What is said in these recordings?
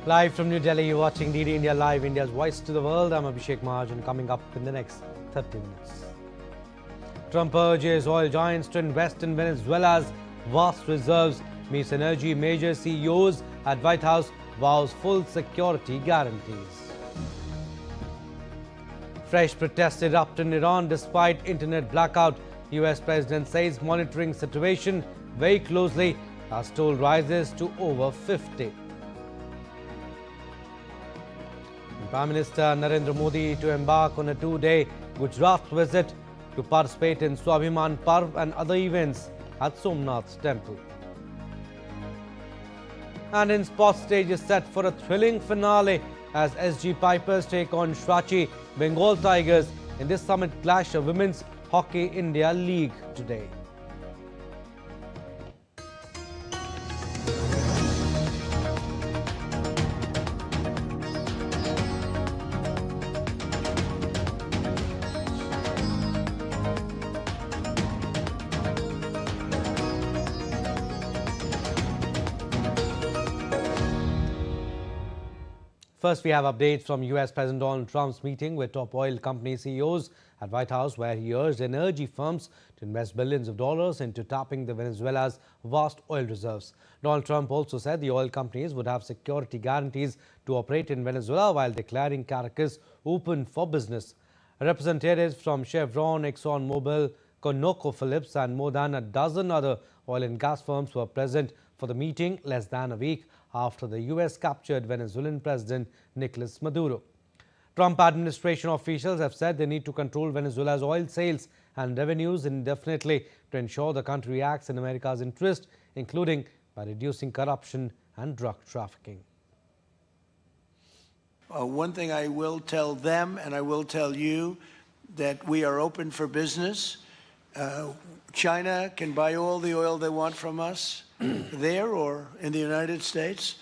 Live from New Delhi, you're watching DD India Live, India's voice to the world. I'm Abhishek Mahajan, coming up in the next 30 minutes. Trump urges oil giants to invest in Venezuela's vast reserves, meets energy major CEOs at White House, vows full security guarantees. Fresh protests erupt in Iran despite internet blackout. US President says monitoring situation very closely as toll rises to over 50. Prime Minister Narendra Modi to embark on a two-day Gujarat visit to participate in Swabhiman, Parv and other events at Somnath temple. And in sports, stage is set for a thrilling finale as SG Pipers take on Shrachi Bengal Tigers in this summit clash of Women's Hockey India League today. First, we have updates from US President Donald Trump's meeting with top oil company CEOs at White House, where he urged energy firms to invest billions of dollars into tapping the Venezuela's vast oil reserves. Donald Trump also said the oil companies would have security guarantees to operate in Venezuela while declaring Caracas open for business. Representatives from Chevron, ExxonMobil, ConocoPhillips and more than a dozen other oil and gas firms were present for the meeting less than a week after the US captured Venezuelan President Nicolas Maduro. Trump administration officials have said they need to control Venezuela's oil sales and revenues indefinitely to ensure the country acts in America's interest, including by reducing corruption and drug trafficking. One thing I will tell them, and I will tell you, that we are open for business. China can buy all the oil they want from us there or in the United States.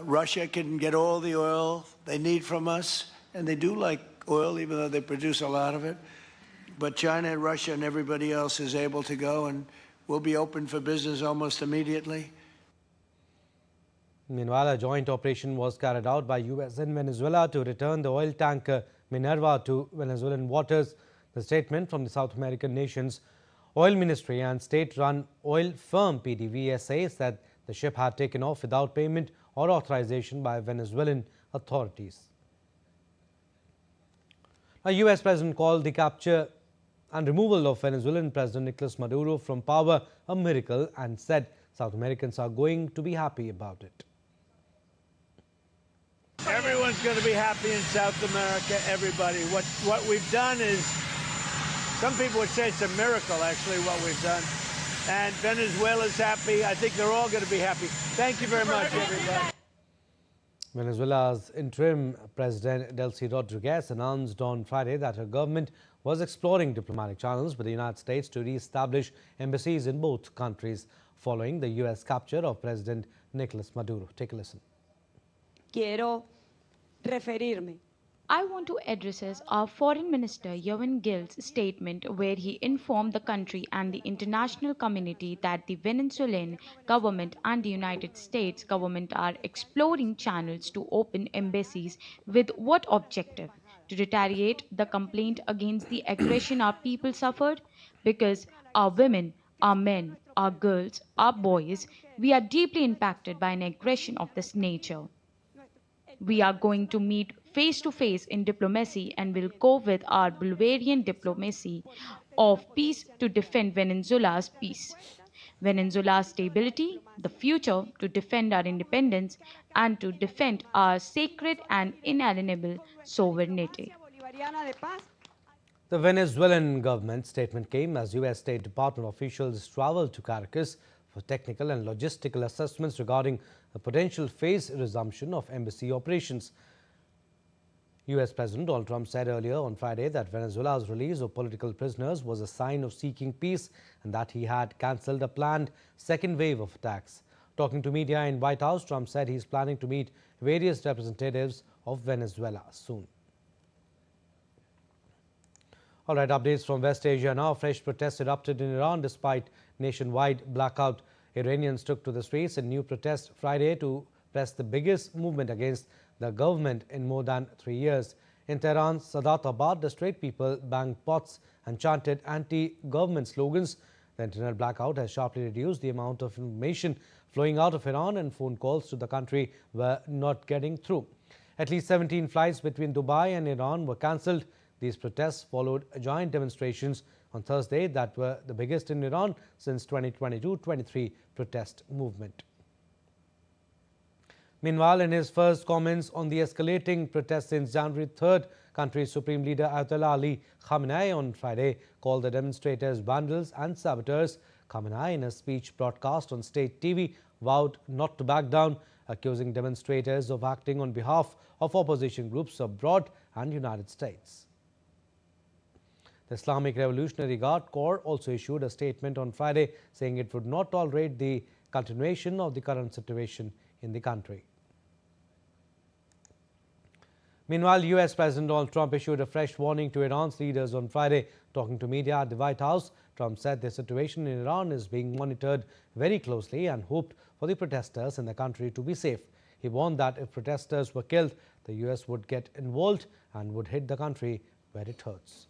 Russia can get all the oil they need from us, and they do like oil, even though they produce a lot of it. But China, Russia, and everybody else is able to go, and we'll be open for business almost immediately. Meanwhile, a joint operation was carried out by US and Venezuela to return the oil tanker Minerva to Venezuelan waters. The statement from the South American nation's oil ministry and state-run oil firm PDVSA said the ship had taken off without payment or authorization by Venezuelan authorities. A US president called the capture and removal of Venezuelan President Nicolas Maduro from power a miracle and said South Americans are going to be happy about it. Everyone's going to be happy in South America, everybody. What we've done is, some people would say it's a miracle, actually, what we've done. And Venezuela's happy. I think they're all going to be happy. Thank you very much, everybody. Venezuela's interim president, Delcy Rodriguez, announced on Friday that her government was exploring diplomatic channels with the United States to re-establish embassies in both countries following the US capture of President Nicolas Maduro. Take a listen. Quiero referirme. I want to address our Foreign Minister Yovan Gill's statement where he informed the country and the international community that the Venezuelan government and the United States government are exploring channels to open embassies with what objective? To retaliate the complaint against the aggression our people suffered? Because our women, our men, our girls, our boys, we are deeply impacted by an aggression of this nature. We are going to meet face-to-face in diplomacy and will go with our Bolivarian diplomacy of peace to defend Venezuela's peace, Venezuela's stability, the future, to defend our independence and to defend our sacred and inalienable sovereignty. The Venezuelan government statement came as US State Department officials traveled to Caracas for technical and logistical assessments regarding a potential phased resumption of embassy operations. US President Donald Trump said earlier on Friday that Venezuela's release of political prisoners was a sign of seeking peace and that he had cancelled a planned second wave of attacks. Talking to media in White House, Trump said he's planning to meet various representatives of Venezuela soon. All right, updates from West Asia now. Fresh protests erupted in Iran despite nationwide blackout. Iranians took to the streets in new protest Friday to pressed the biggest movement against the government in more than 3 years. In Tehran's Sadatabad, the straight people banged pots and chanted anti-government slogans. The internet blackout has sharply reduced the amount of information flowing out of Iran, and phone calls to the country were not getting through. At least 17 flights between Dubai and Iran were cancelled. These protests followed joint demonstrations on Thursday that were the biggest in Iran since 2022-23 protest movement. Meanwhile, in his first comments on the escalating protests since January 3rd, country's Supreme Leader Ayatollah Ali Khamenei on Friday called the demonstrators vandals and saboteurs. Khamenei, in a speech broadcast on state TV, vowed not to back down, accusing demonstrators of acting on behalf of opposition groups abroad and United States. The Islamic Revolutionary Guard Corps also issued a statement on Friday saying it would not tolerate the continuation of the current situation in the country. Meanwhile, US President Donald Trump issued a fresh warning to Iran's leaders on Friday. Talking to media at the White House, Trump said the situation in Iran is being monitored very closely and hoped for the protesters in the country to be safe. He warned that if protesters were killed, the US would get involved and would hit the country where it hurts.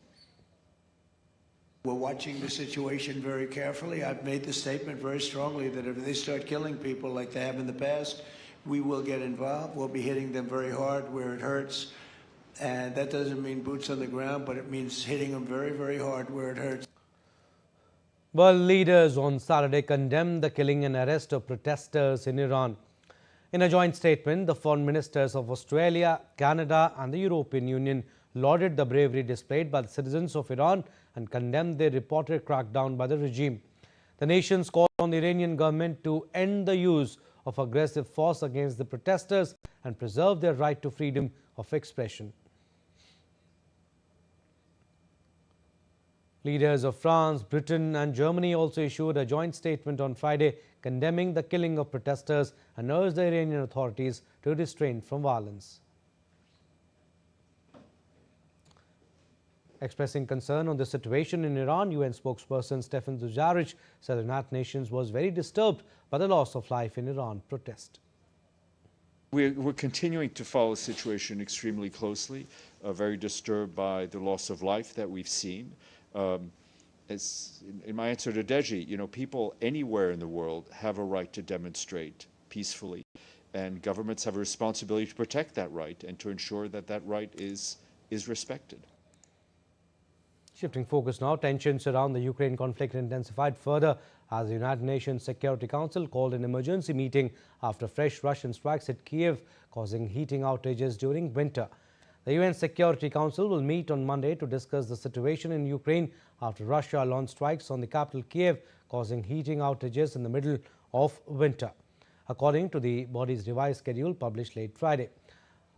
We're watching the situation very carefully. I've made the statement very strongly that if they start killing people like they have in the past, we will get involved. We'll be hitting them very hard where it hurts. And that doesn't mean boots on the ground, but it means hitting them very, very hard where it hurts. World leaders on Saturday condemned the killing and arrest of protesters in Iran. In a joint statement, the foreign ministers of Australia, Canada and the European Union lauded the bravery displayed by the citizens of Iran and condemned the reported crackdown by the regime. The nations called on the Iranian government to end the use of aggressive force against the protesters and preserve their right to freedom of expression. Leaders of France, Britain and Germany also issued a joint statement on Friday condemning the killing of protesters and urged the Iranian authorities to refrain from violence. Expressing concern on the situation in Iran, UN spokesperson Stefan Dujarric said the United Nations was very disturbed by the loss of life in Iran protest. We're continuing to follow the situation extremely closely, very disturbed by the loss of life that we've seen. As in my answer to Deji, people anywhere in the world have a right to demonstrate peacefully, and governments have a responsibility to protect that right and to ensure that that right is respected. Shifting focus now, tensions around the Ukraine conflict intensified further as the United Nations Security Council called an emergency meeting after fresh Russian strikes hit Kiev, causing heating outages during winter. The UN Security Council will meet on Monday to discuss the situation in Ukraine after Russia launched strikes on the capital Kiev, causing heating outages in the middle of winter, according to the body's revised schedule published late Friday.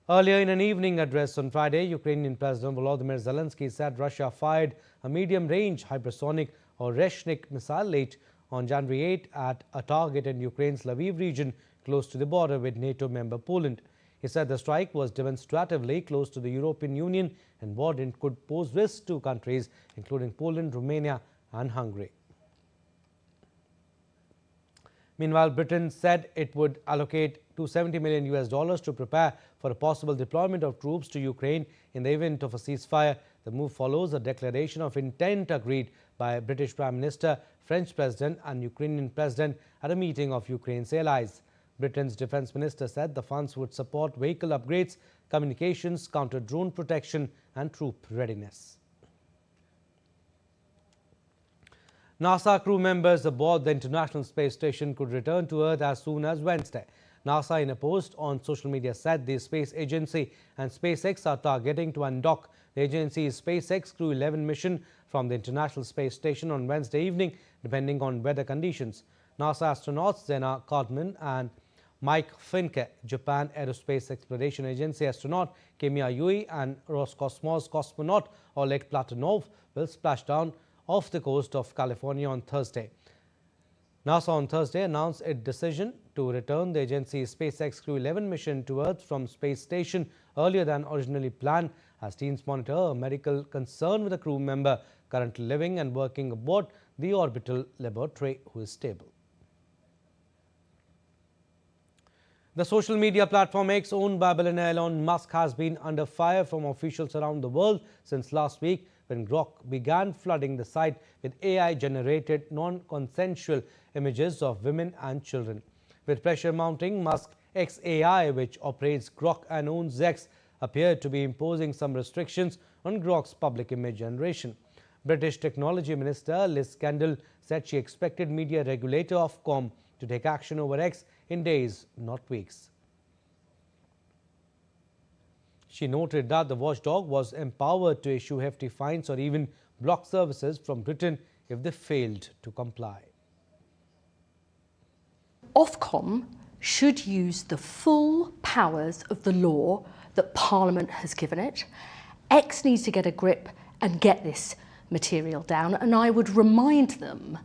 Earlier in an evening address on Friday, Ukrainian President Volodymyr Zelensky said Russia fired a medium-range hypersonic or Reshnik missile late on January 8 at a target in Ukraine's Lviv region close to the border with NATO member Poland. He said the strike was demonstratively close to the European Union and what it could pose risks to countries including Poland, Romania and Hungary. Meanwhile, Britain said it would allocate $270 million to prepare for a possible deployment of troops to Ukraine in the event of a ceasefire. The move follows a declaration of intent agreed by British Prime Minister, French President and Ukrainian President at a meeting of Ukraine's allies. Britain's Defence Minister said the funds would support vehicle upgrades, communications, counter-drone protection and troop readiness. NASA crew members aboard the International Space Station could return to Earth as soon as Wednesday. NASA, in a post on social media, said the space agency and SpaceX are targeting to undock the agency's SpaceX Crew 11 mission from the International Space Station on Wednesday evening, depending on weather conditions. NASA astronauts Zena Cartman and Mike Finke, Japan Aerospace Exploration Agency astronaut Kemiya Yui and Roscosmos cosmonaut Oleg Platonov will splash down off the coast of California on Thursday. NASA on Thursday announced its decision to return the agency's SpaceX Crew 11 mission to Earth from space station earlier than originally planned as teams monitor a medical concern with a crew member currently living and working aboard the orbital laboratory who is stable. The social media platform X, owned by billionaire Elon Musk, has been under fire from officials around the world since last week, when Grok began flooding the site with AI-generated non-consensual images of women and children. With pressure mounting, Musk XAI, which operates Grok and owns X, appeared to be imposing some restrictions on Grok's public image generation. British Technology Minister Liz Kendall said she expected media regulator Ofcom to take action over X in days, not weeks. She noted that the watchdog was empowered to issue hefty fines or even block services from Britain if they failed to comply. Ofcom should use the full powers of the law that Parliament has given it. X needs to get a grip and get this material down, and I would remind them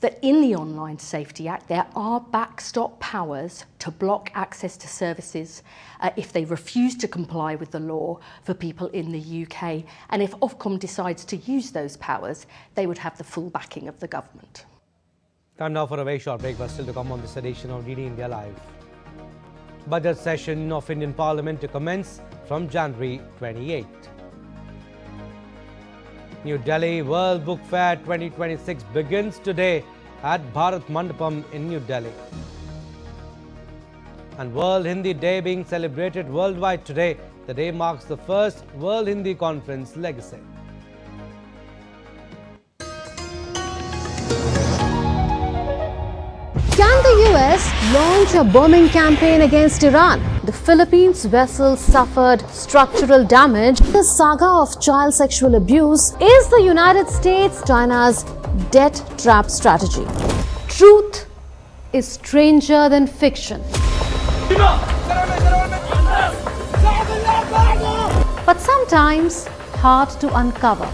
that in the Online Safety Act there are backstop powers to block access to services if they refuse to comply with the law for people in the UK, and if Ofcom decides to use those powers, they would have the full backing of the government. Time now for a very short break, but still to come on this edition of DD India Live. Budget session of Indian Parliament to commence from January 28. New Delhi World Book Fair 2026 begins today at Bharat Mandapam in New Delhi. And World Hindi Day being celebrated worldwide today. The day marks the first World Hindi Conference legacy. Can the US launch a bombing campaign against Iran? The Philippines vessel suffered structural damage. The saga of child sexual abuse is the United States China's debt trap strategy. Truth is stranger than fiction. But sometimes hard to uncover.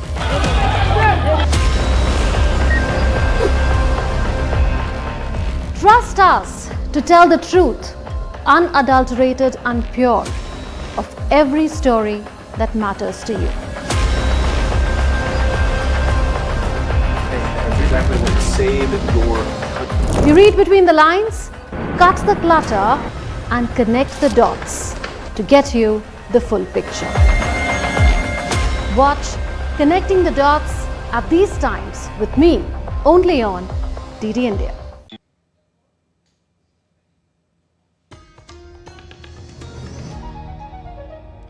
Trust us to tell the truth, unadulterated and pure, of every story that matters to you. Exactly what to save your. You read between the lines, cut the clutter, and connect the dots to get you the full picture. Watch Connecting the Dots at these times with me, only on DD India.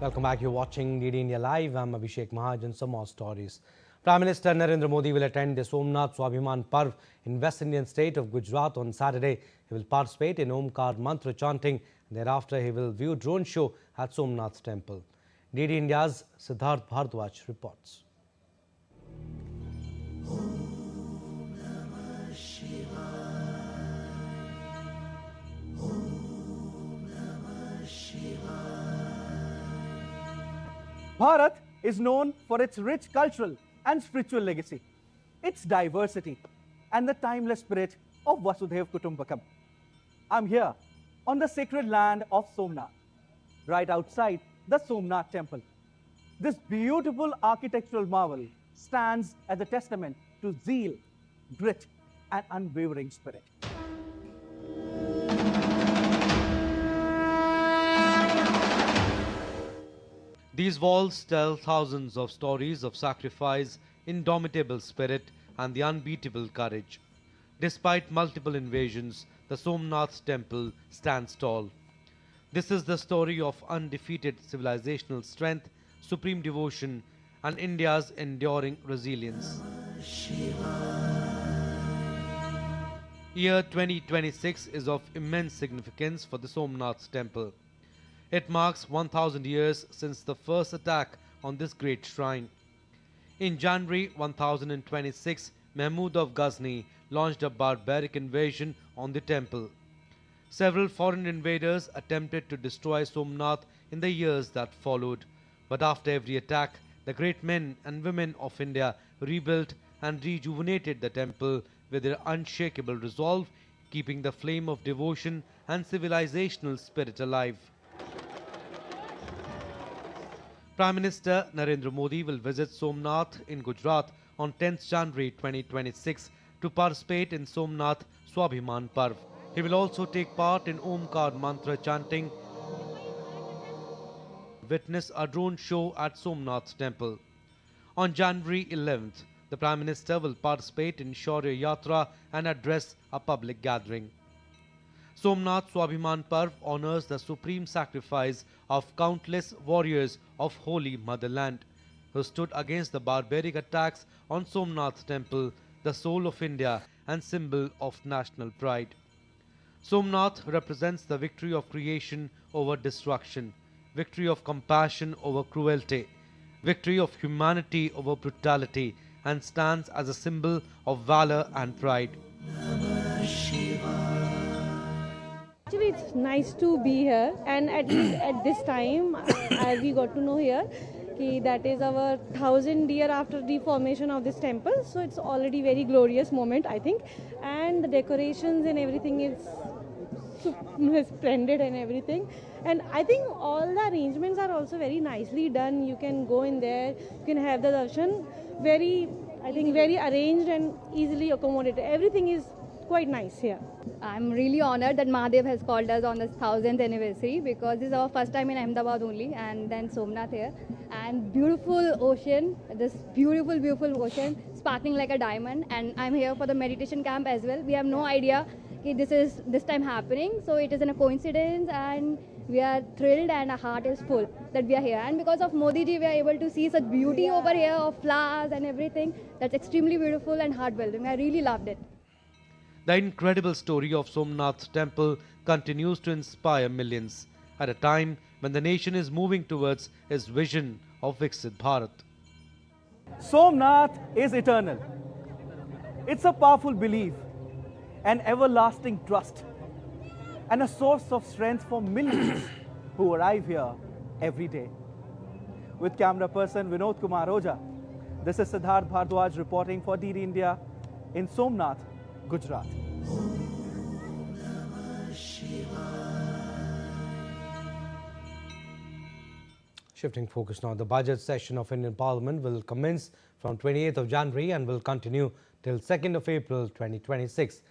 Welcome back. You're watching DD India Live. I'm Abhishek Mahajan. Some more stories. Prime Minister Narendra Modi will attend the Somnath Swabhiman Parv in West Indian state of Gujarat on Saturday. He will participate in Omkar Mantra chanting. Thereafter, he will view drone show at Somnath Temple. DD India's Siddharth Bharadwaj reports. Bharat is known for its rich cultural and spiritual legacy, its diversity, and the timeless spirit of Vasudhaiv Kutumbakam. I'm here on the sacred land of Somnath, right outside the Somnath temple. This beautiful architectural marvel stands as a testament to zeal, grit, and unwavering spirit. These walls tell thousands of stories of sacrifice, indomitable spirit, and the unbeatable courage. Despite multiple invasions, the Somnath temple stands tall. This is the story of undefeated civilizational strength, supreme devotion, and India's enduring resilience. Year 2026 is of immense significance for the Somnath temple. It marks 1000 years since the first attack on this great shrine. In January 1026, Mahmud of Ghazni launched a barbaric invasion on the temple. Several foreign invaders attempted to destroy Somnath in the years that followed, but after every attack, the great men and women of India rebuilt and rejuvenated the temple with their unshakable resolve, keeping the flame of devotion and civilizational spirit alive. Prime Minister Narendra Modi will visit Somnath in Gujarat on 10th January 2026 to participate in Somnath Swabhiman Parv. He will also take part in Omkar mantra chanting, witness a drone show at Somnath temple. On January 11th, the Prime Minister will participate in Shaurya Yatra and address a public gathering. Somnath Swabhiman Parv honors the supreme sacrifice of countless warriors of Holy Motherland who stood against the barbaric attacks on Somnath temple, the soul of India and symbol of national pride. Somnath represents the victory of creation over destruction, victory of compassion over cruelty, victory of humanity over brutality, and stands as a symbol of valor and pride. Actually, it's nice to be here, and at least at this time, we got to know here that is our 1000th year after the formation of this temple. So it's already very glorious moment, I think, and the decorations and everything is splendid and everything. And I think all the arrangements are also very nicely done. You can go in there, you can have the darshan, very arranged and easily accommodated. Everything is quite nice here. I'm really honored that Mahadev has called us on this 1000th anniversary, because this is our first time in Ahmedabad only, and then Somnath here. And beautiful ocean, this beautiful ocean, sparkling like a diamond. And I'm here for the meditation camp as well. We have no idea this is this time happening, so it is a coincidence, and we are thrilled and our heart is full that we are here. And because of Modi ji, we are able to see such beauty over here of flowers and everything. That's extremely beautiful and heart-building. I really loved it. The incredible story of Somnath temple continues to inspire millions at a time when the nation is moving towards its vision of Viksit Bharat. Somnath is eternal. It's a powerful belief, an everlasting trust, and a source of strength for millions who arrive here every day. With camera person Vinod Kumar Oja, this is Siddharth Bhardwaj reporting for DD India in Somnath, Gujarat. Shifting focus now, the budget session of Indian Parliament will commence from 28th of January and will continue till 2nd of April 2026.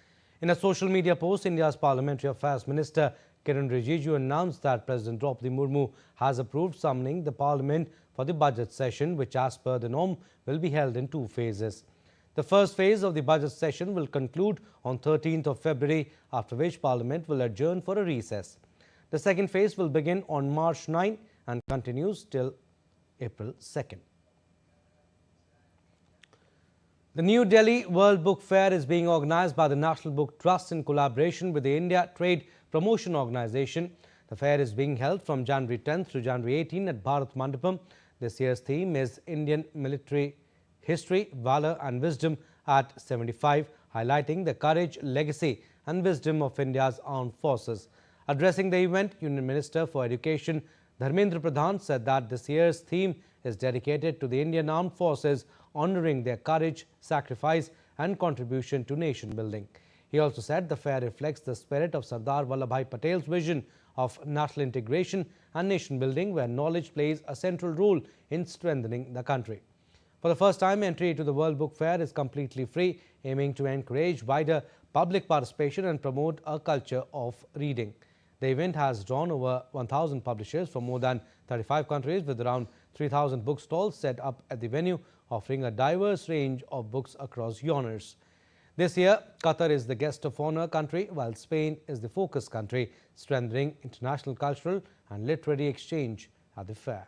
In a social media post, India's Parliamentary Affairs Minister Kiran Rijiju announced that President Draupadi Murmu has approved summoning the Parliament for the budget session, which as per the norm will be held in 2 phases. The first phase of the budget session will conclude on 13th of February, after which Parliament will adjourn for a recess. The second phase will begin on March 9 and continues till April 2nd. The New Delhi World Book Fair is being organized by the National Book Trust in collaboration with the India Trade Promotion Organization. The fair is being held from January 10th to January 18 at Bharat Mandapam. This year's theme is Indian Military History, Valor and Wisdom at 75, highlighting the courage, legacy and wisdom of India's armed forces. Addressing the event, Union Minister for Education Dharmendra Pradhan said that this year's theme is dedicated to the Indian Armed Forces, honouring their courage, sacrifice and contribution to nation building. He also said the fair reflects the spirit of Sardar Vallabhbhai Patel's vision of national integration and nation building, where knowledge plays a central role in strengthening the country. For the first time, entry to the World Book Fair is completely free, aiming to encourage wider public participation and promote a culture of reading. The event has drawn over 1,000 publishers from more than 35 countries, with around 3,000 bookstalls set up at the venue, offering a diverse range of books across genres. This year, Qatar is the guest of honor country, while Spain is the focus country, strengthening international cultural and literary exchange at the fair.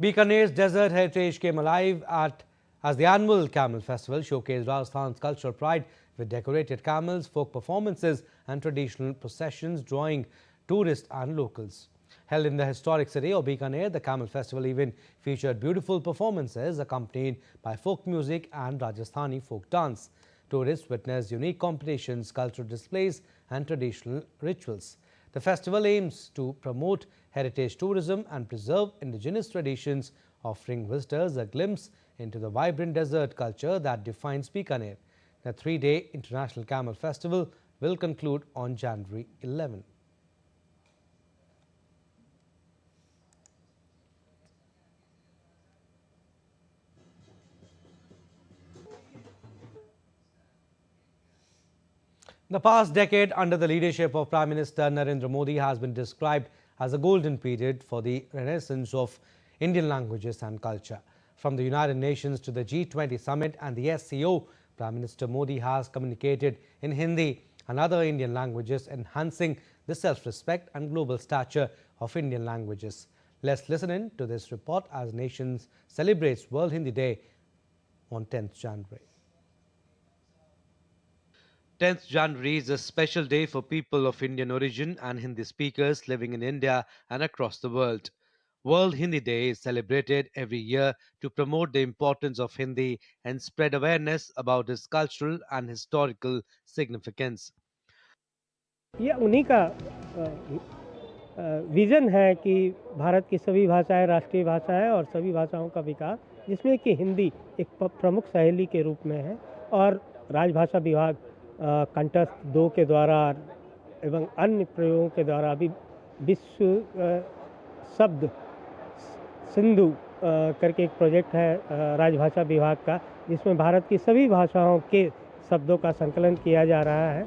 Bikaner's desert heritage came alive as the annual Camel Festival showcased Rajasthan's cultural pride with decorated camels, folk performances and traditional processions drawing tourists and locals. Held in the historic city of Bikaner, the Camel Festival event featured beautiful performances accompanied by folk music and Rajasthani folk dance. Tourists witnessed unique competitions, cultural displays and traditional rituals. The festival aims to promote heritage tourism and preserve indigenous traditions, offering visitors a glimpse into the vibrant desert culture that defines Bikaner. The 3-day International Camel Festival will conclude on January 11. The past decade under the leadership of Prime Minister Narendra Modi has been described as a golden period for the renaissance of Indian languages and culture. From the United Nations to the G20 summit and the SCO, Prime Minister Modi has communicated in Hindi and other Indian languages, enhancing the self-respect and global stature of Indian languages. Let's listen in to this report as nations celebrates World Hindi Day on 10th January. 10th January is a special day for people of Indian origin and Hindi speakers living in India and across the world. World Hindi Day is celebrated every year to promote the importance of Hindi and spread awareness about its cultural and historical significance. ये उन्हीं का vision है कि भारत की सभी भाषाएं राष्ट्रीय भाषा है और सभी भाषाओं का विकास, जिसमें कि हिंदी एक प्रमुख सहेली के रूप में है और राजभाषा विभाग कंठस्थ 2 के द्वारा एवं अन्य प्रयोगों के द्वारा अभी विश्व शब्द सिंधु करके एक प्रोजेक्ट है राजभाषा विभाग का, जिसमें भारत की सभी भाषाओं के शब्दों का संकलन किया जा रहा है.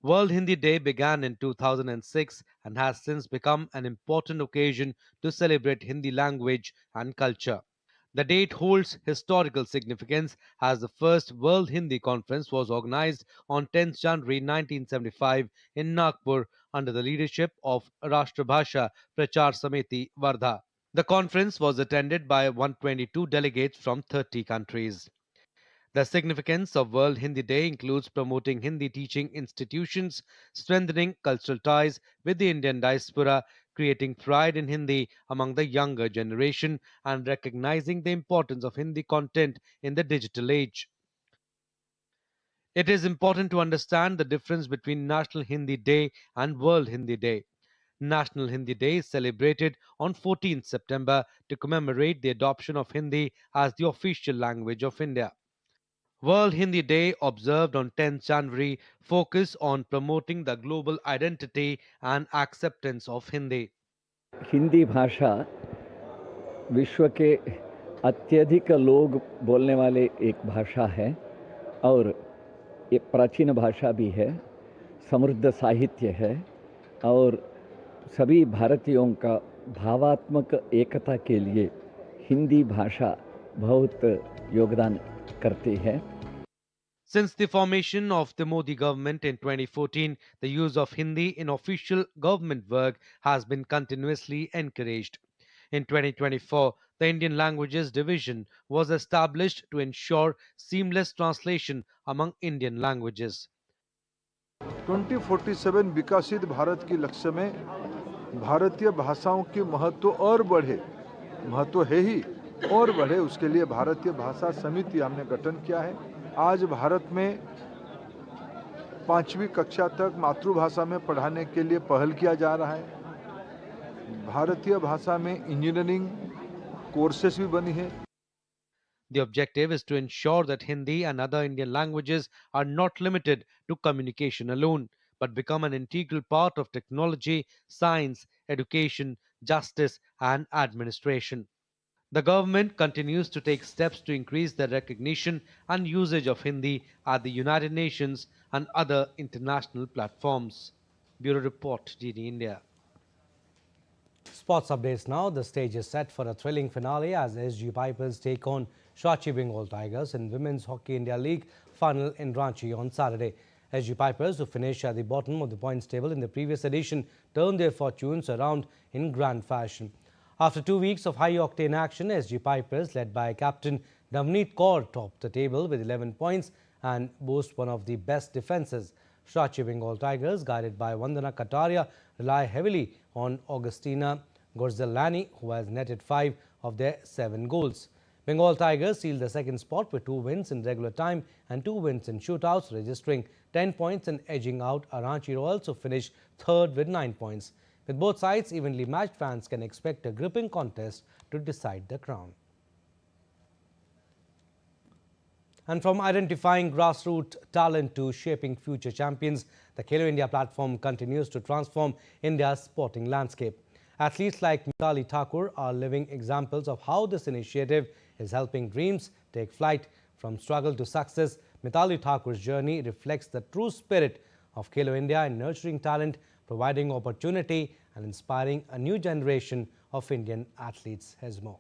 World Hindi Day began in 2006 and has since become an important occasion to celebrate Hindi language and culture. The date holds historical significance as the first World Hindi Conference was organized on 10th January 1975 in Nagpur under the leadership of Rashtrabhasha Prachar Samiti, Wardha. The conference was attended by 122 delegates from 30 countries. The significance of World Hindi Day includes promoting Hindi teaching institutions, strengthening cultural ties with the Indian diaspora, creating pride in Hindi among the younger generation, and recognizing the importance of Hindi content in the digital age. It is important to understand the difference between National Hindi Day and World Hindi Day. National Hindi Day is celebrated on 14th September to commemorate the adoption of Hindi as the official language of India. World Hindi Day, observed on 10th January, focus on promoting the global identity and acceptance of Hindi. Hindi भाषा विश्व के अत्यधिक लोग बोलने वाले एक भाषा है और ये प्राचीन भाषा भी है, समृद्ध साहित्य है और सभी भारतीयों का भावात्मक एकता के लिए हिंदी भाषा बहुत योगदान करती है. Since the formation of the Modi government in 2014, the use of Hindi in official government work has been continuously encouraged. In 2024, the Indian Languages Division was established to ensure seamless translation among Indian languages. 2047 विकसित भारत के लक्ष्य में भारतीय भाषाओं के महत्व और बढ़े, महत्व है ही और बढ़े, उसके लिए भारतीय भाषा समिति हमने गठन किया है. आज भारत में 5वीं कक्षा तक मातृभाषा में पढ़ाने के लिए पहल किया जा रहा है. भारतीय भाषा में इंजीनियरिंग कोर्सेस भी बनी है. The objective is to ensure that Hindi and other Indian languages are not limited to communication alone, but become an integral part of technology, science, education, justice, and administration. The government continues to take steps to increase the recognition and usage of Hindi at the United Nations and other international platforms. Bureau Report, DD India. Sports updates now. The stage is set for a thrilling finale as SG Pipers take on Ranchi Bengal Tigers in Women's Hockey India League final in Ranchi on Saturday. SG Pipers, who finished at the bottom of the points table in the previous edition, turned their fortunes around in grand fashion. After 2 weeks of high-octane action, SG Pipers, led by captain Navneet Kaur, topped the table with 11 points and boast one of the best defences. Ranchi Bengal Tigers, guided by Vandana Kataria, rely heavily on Augustina Gorzellani, who has netted 5 of their 7 goals. Bengal Tigers sealed the second spot with 2 wins in regular time and 2 wins in shootouts, registering 10 points and edging out Ranchi Royals, who finished third with 9 points. With both sides evenly matched, fans can expect a gripping contest to decide the crown. And from identifying grassroots talent to shaping future champions, the Khelo India platform continues to transform India's sporting landscape. Athletes like Mitali Thakur are living examples of how this initiative is helping dreams take flight. From struggle to success, Mithali Thakur's journey reflects the true spirit of Khelo India in nurturing talent, providing opportunity and inspiring a new generation of Indian athletes. Here's more.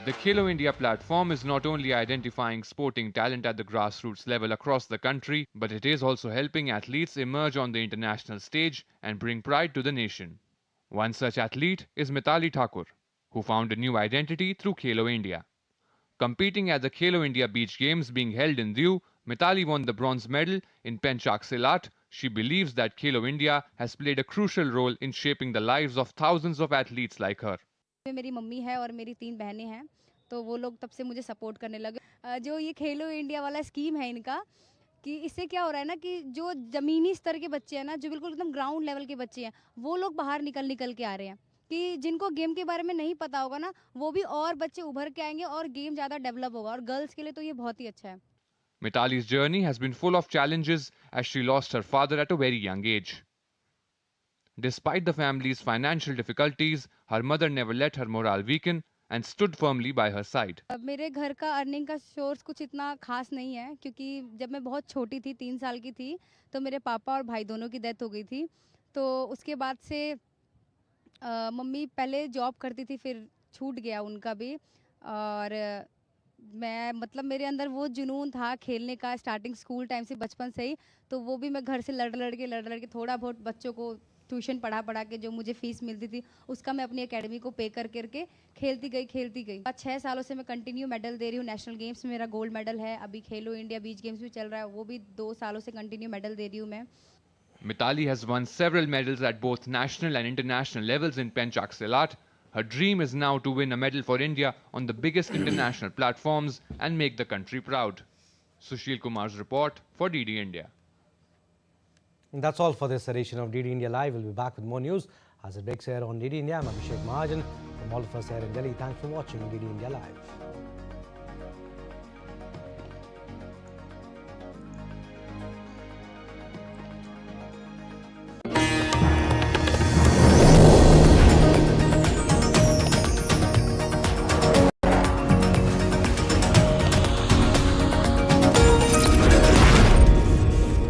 The Khelo India platform is not only identifying sporting talent at the grassroots level across the country, but it is also helping athletes emerge on the international stage and bring pride to the nation. One such athlete is Mithali Thakur, who found a new identity through Khelo India. Competing at the Khelo India Beach Games being held in Diu, Mithali won the bronze medal in Penchak Silat. She believes that Khelo India has played a crucial role in shaping the lives of thousands of athletes like her. मेरी mummy है और मेरी 3 बहनें हैं, तो वो लोग तब से मुझे सपोर्ट करने लगे। जो ये खेलो इंडिया वाला स्कीम है इनका, कि इससे क्या हो रहा है ना कि जो ज़मीनी स्तर के बच्चे हैं ना, जो बिल्कुल एकदम ग्राउंड लेवल के बच्चे हैं, वो लोग बाहर निकल के आ रहे हैं। कि जिनको गेम के बारे में नहीं पता होगा ना, वो भी और बच्चे उभर के आएंगे और गेम ज़्यादा डेवलप होगा, और गर्ल्स के लिए तो ये बहुत ही अच्छा है। Mithali's journey has been full of challenges as she lost her father at a very young age. Despite the family's financial difficulties, her mother never let her morale weaken and stood firmly by her side. मेरे घर का earning का source कुछ इतना खास नहीं है, क्योंकि जब मैं बहुत छोटी थी, 3 साल की थी, तो मेरे पापा और भाई दोनों की डेथ हो गई थी। तो उसके बाद से मम्मी पहले जॉब करती थी, फिर छूट गया उनका भी, और मैं मतलब मेरे अंदर वो जुनून था खेलने का स्टार्टिंग स्कूल टाइम से, बचपन से ही। तो वो भी मैं घर से लड़ के थोड़ा बहुत बच्चों को ट्यूशन पढ़ा के जो मुझे फीस मिलती थी, उसका मैं अपनी एकेडमी को पे करके खेलती गई। 6 सालों से मैं कंटिन्यू मेडल दे रही हूँ। नेशनल गेम्स में मेरा गोल्ड मेडल है, अभी खेलो इंडिया बीच गेम्स भी चल रहा है, वो भी 2 सालों से कंटिन्यू मेडल दे रही हूँ मैं। Mithali has won several medals at both national and international levels in Penchak Silat. Her dream is now to win a medal for India on the biggest international platforms and make the country proud. Sushil Kumar's report for DD India. And that's all for this edition of DD India Live. We'll be back with more news as it breaks here on DD India. I'm Abhishek Mahajan. From all of us here in Delhi, thanks for watching DD India Live.